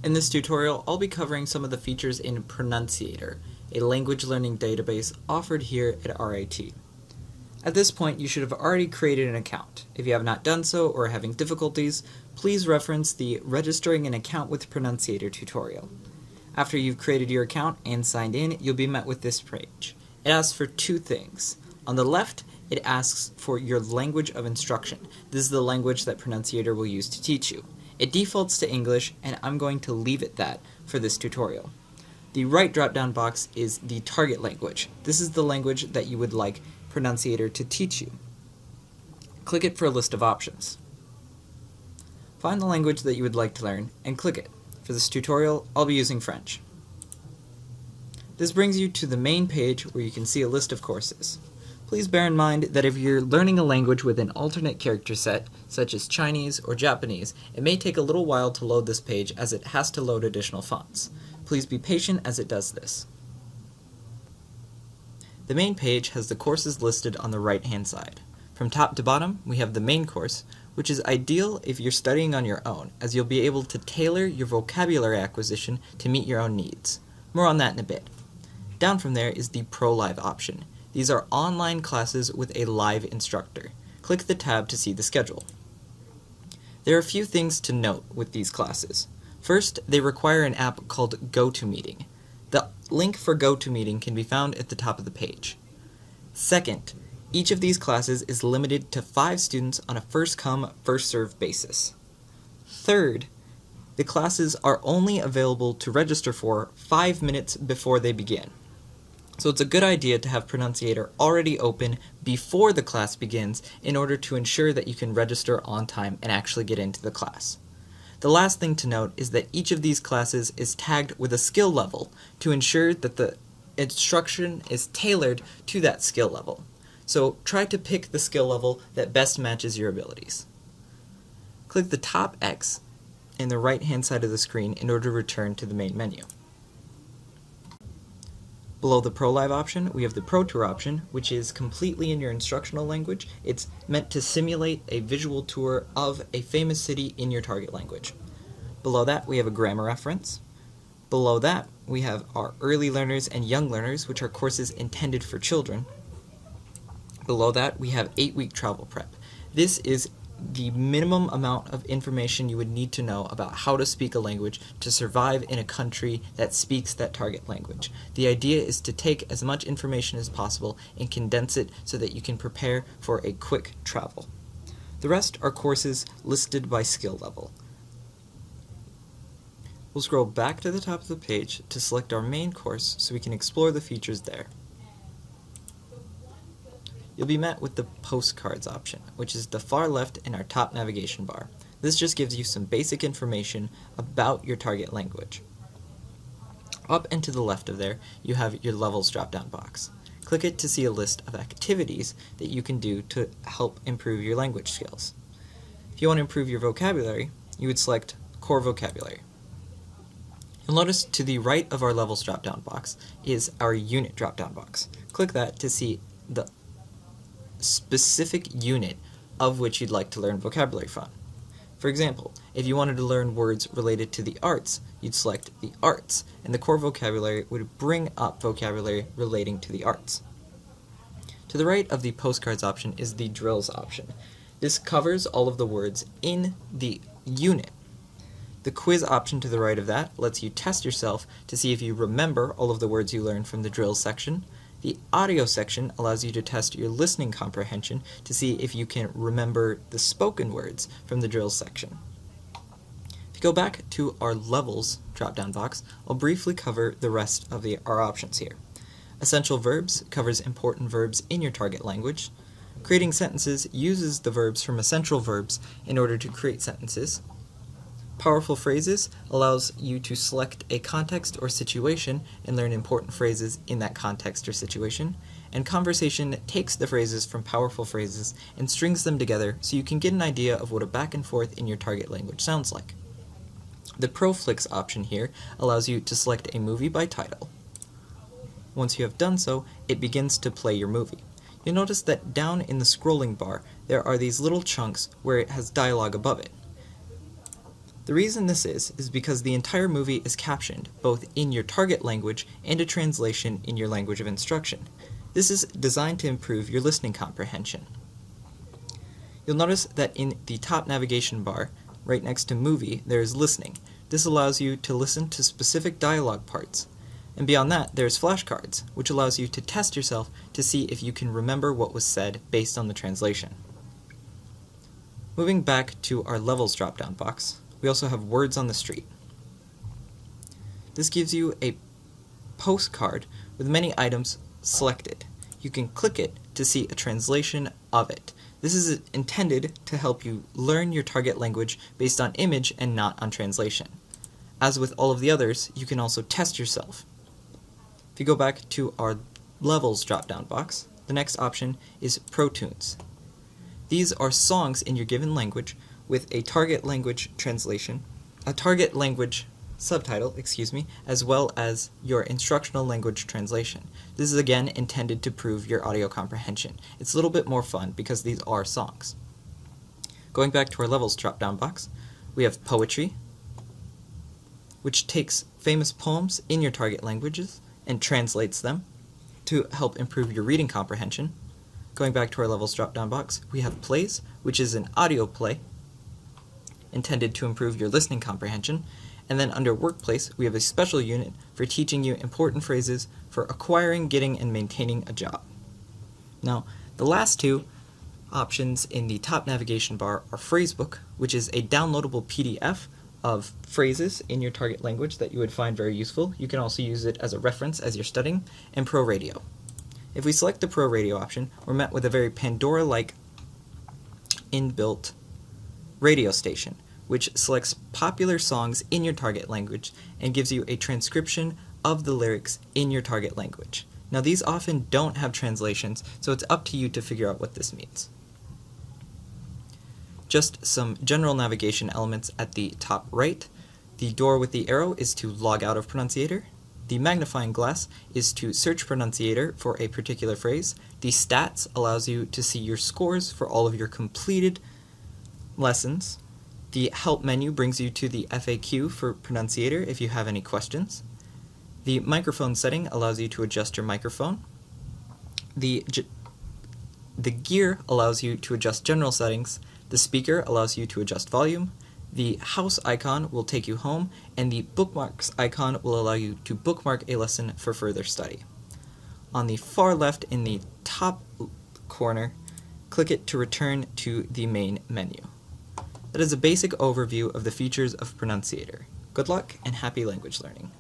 In this tutorial, I'll be covering some of the features in Pronunciator, a language learning database offered here at RIT. At this point, you should have already created an account. If you have not done so or are having difficulties, please reference the Registering an Account with Pronunciator tutorial. After you've created your account and signed in, you'll be met with this page. It asks for two things. On the left, it asks for your language of instruction. This is the language that Pronunciator will use to teach you. It defaults to English, and I'm going to leave it that for this tutorial. The right drop-down box is the target language. This is the language that you would like Pronunciator to teach you. Click it for a list of options. Find the language that you would like to learn and click it. For this tutorial, I'll be using French. This brings you to the main page where you can see a list of courses. Please bear in mind that if you're learning a language with an alternate character set, such as Chinese or Japanese, it may take a little while to load this page as it has to load additional fonts. Please be patient as it does this. The main page has the courses listed on the right-hand side. From top to bottom, we have the main course, which is ideal if you're studying on your own, as you'll be able to tailor your vocabulary acquisition to meet your own needs. More on that in a bit. Down from there is the Pro Live option. These are online classes with a live instructor. Click the tab to see the schedule. There are a few things to note with these classes. First, they require an app called Gotomeeting. The link for Gotomeeting can be found at the top of the page. Second, each of these classes is limited to 5 students on a first-come, first-served basis. Third, the classes are only available to register for 5 minutes before they begin. So it's a good idea to have Pronunciator already open before the class begins in order to ensure that you can register on time and actually get into the class. The last thing to note is that each of these classes is tagged with a skill level to ensure that the instruction is tailored to that skill level. So try to pick the skill level that best matches your abilities. Click the top X in the right-hand side of the screen in order to return to the main menu. Below the Pro Live option, we have the Pro Tour option, which is completely in your instructional language. It's meant to simulate a visual tour of a famous city in your target language. Below that, we have a grammar reference. Below that, we have our Early Learners and Young Learners, which are courses intended for children. Below that, we have 8-week travel prep. This is the minimum amount of information you would need to know about how to speak a language to survive in a country that speaks that target language. The idea is to take as much information as possible and condense it so that you can prepare for a quick travel. The rest are courses listed by skill level. We'll scroll back to the top of the page to select our main course so we can explore the features there. You'll be met with the Postcards option, which is the far left in our top navigation bar. This just gives you some basic information about your target language. Up and to the left of there, you have your levels drop-down box. Click it to see a list of activities that you can do to help improve your language skills. If you want to improve your vocabulary, you would select Core Vocabulary. You'll notice to the right of our levels drop-down box is our unit drop-down box. Click that to see the specific unit of which you'd like to learn vocabulary from. For example, if you wanted to learn words related to the arts, you'd select the arts, and the core vocabulary would bring up vocabulary relating to the arts. To the right of the Postcards option is the drills option. This covers all of the words in the unit. The quiz option to the right of that lets you test yourself to see if you remember all of the words you learned from the drills section. The audio section allows you to test your listening comprehension to see if you can remember the spoken words from the drills section. If you go back to our levels drop-down box, I'll briefly cover the rest of our options here. Essential Verbs covers important verbs in your target language. Creating sentences uses the verbs from essential verbs in order to create sentences. Powerful Phrases allows you to select a context or situation and learn important phrases in that context or situation. And Conversation takes the phrases from Powerful Phrases and strings them together so you can get an idea of what a back and forth in your target language sounds like. The ProFlix option here allows you to select a movie by title. Once you have done so, it begins to play your movie. You'll notice that down in the scrolling bar, there are these little chunks where it has dialogue above it. The reason this is because the entire movie is captioned, both in your target language and a translation in your language of instruction. This is designed to improve your listening comprehension. You'll notice that in the top navigation bar, right next to Movie, there is Listening. This allows you to listen to specific dialogue parts. And beyond that, there's Flashcards, which allows you to test yourself to see if you can remember what was said based on the translation. Moving back to our Levels drop-down box, we also have Words on the Street. This gives you a postcard with many items selected. You can click it to see a translation of it. This is intended to help you learn your target language based on image and not on translation. As with all of the others, you can also test yourself. If you go back to our Levels drop-down box, the next option is Pro Tunes. These are songs in your given language with a target language translation, a target language subtitle, as well as your instructional language translation. This is again intended to prove your audio comprehension. It's a little bit more fun because these are songs. Going back to our Levels drop-down box, we have Poetry, which takes famous poems in your target languages and translates them to help improve your reading comprehension. Going back to our Levels drop-down box, we have Plays, which is an audio play intended to improve your listening comprehension. And then under Workplace, we have a special unit for teaching you important phrases for acquiring, getting, and maintaining a job. Now, the last two options in the top navigation bar are Phrasebook, which is a downloadable PDF of phrases in your target language that you would find very useful. You can also use it as a reference as you're studying, and Pro Radio. If we select the Pro Radio option, we're met with a very Pandora-like inbuilt radio station, which selects popular songs in your target language and gives you a transcription of the lyrics in your target language. Now, these often don't have translations, so it's up to you to figure out what this means. Just some general navigation elements at the top right. The door with the arrow is to log out of Pronunciator. The magnifying glass is to search Pronunciator for a particular phrase. The stats allows you to see your scores for all of your completed lessons. The help menu brings you to the FAQ for Pronunciator if you have any questions. The microphone setting allows you to adjust your microphone. The gear allows you to adjust general settings. The speaker allows you to adjust volume. The house icon will take you home, and the bookmarks icon will allow you to bookmark a lesson for further study. On the far left in the top corner, click it to return to the main menu. That is a basic overview of the features of Pronunciator. Good luck and happy language learning.